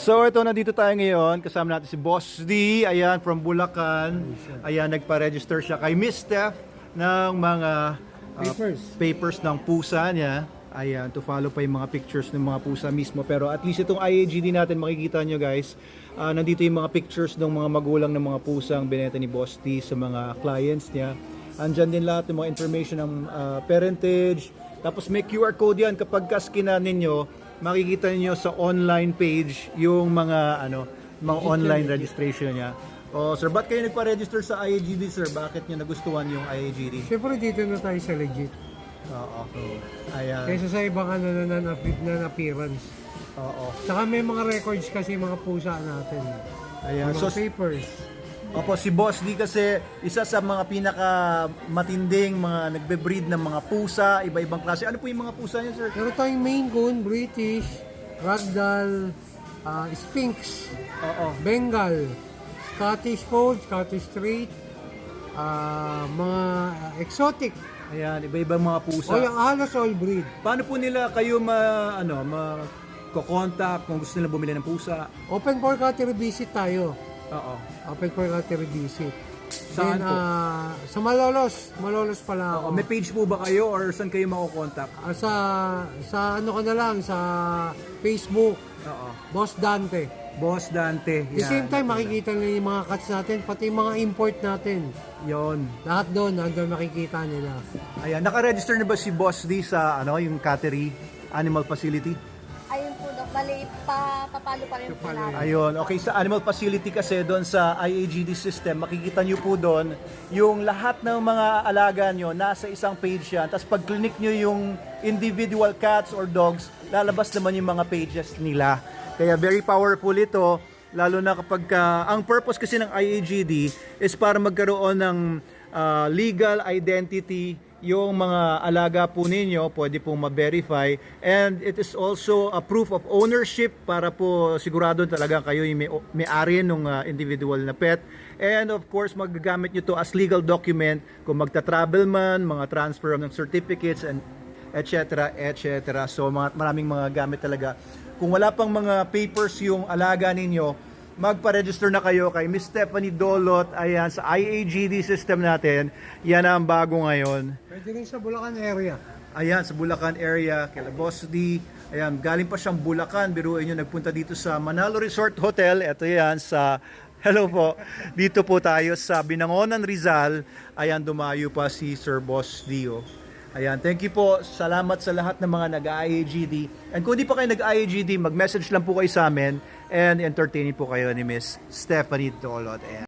So ito, nandito tayo ngayon. Kasama natin si Boss D. Ayan, from Bulacan. Ayan, nagpa-register siya kay Miss Steph ng mga papers ng pusa niya. Ayan, to follow pa yung mga pictures ng mga pusa mismo. Pero at least itong IAGD natin, makikita nyo guys, nandito yung mga pictures ng mga magulang ng mga pusang binenta ni Boss D sa mga clients niya. Andyan din lahat ng mga information ng parentage. Tapos may QR code yan. Kapag kaskinan ninyo, makikita niyo sa online page yung mga mga online registration niya. Oh, sir, ba't kayo nagpa-register sa IAGD, sir? Bakit niyo nagustuhan yung IAGD? Siyempre dito na tayo sa legit. Oo. Ayan. Kaysa sa ibang non-appearance. Oo. Saka may mga records kasi mga pusa natin. Ayan. Mga So, papers. opo, si Boss D kasi isa sa mga pinaka matinding mga nagbe-breed ng mga pusa, iba-ibang klase. Ano po yung mga pusa niya, sir? Meron tayong Maine Coon, British, Ragdoll, Sphinx, Bengal, Scottish Fold, Scottish Straight, mga exotic. Ayan, iba-ibang mga pusa. O yung halos all breed. Paano po nila kayo ko-contact kung gusto nila bumili ng pusa? Open for cattery visit tayo. Oo. Open for cattery visit. Saan po? Sa Malolos. Malolos pala ako. May page po ba kayo or saan kayo mako-contact? Sa ano ka na lang, sa Facebook, Oo. Boss Dante. Boss Dante. At the same time, makikita nila yung mga cats natin, pati yung mga import natin. Yon. Lahat doon, nandun makikita nila. Ayan, naka-register na ba si Boss D sa yung Cattery Animal Facility? Ayun po, Dok. Bali, papalo pa rin po natin. Ayun, okay, sa Animal Facility kasi doon sa IAGD system, makikita nyo po doon yung lahat ng mga alaga nyo nasa isang page yan. Tapos pag click nyo yung individual cats or dogs, lalabas naman yung mga pages nila. Kaya very powerful ito, lalo na kapag ang purpose kasi ng IAGD is para magkaroon ng legal identity yung mga alaga po ninyo, pwede pong ma-verify, and it is also a proof of ownership para po sigurado talaga kayo yung may-ari ng individual na pet, and of course magagamit nyo to as legal document kung magta-travel man, mga transfer ng certificates, and etc. etc. So maraming mga gamit talaga. Kung wala pang mga papers yung alaga ninyo, magpa-register na kayo kay Miss Stephanie Dolot. Ayan, sa IAGD system natin. Yan ang bago ngayon. Pwede rin sa Bulacan area. Ayan, sa Bulacan area, kay Boss D. Ayan, galing pa siyang Bulacan. Biruin nyo, nagpunta dito sa Manalo Resort Hotel. Ito yan sa... Hello po. Dito po tayo sa Binangonan, Rizal. Ayan, dumayo pa si Sir Boss Dio. Ayan, thank you po. Salamat sa lahat ng mga nag-IAGD. And kung di pa kayo nag-IAGD, mag-message lang po kayo sa amin and entertaining po kayo ni Miss Stephanie Dolot. Ayan.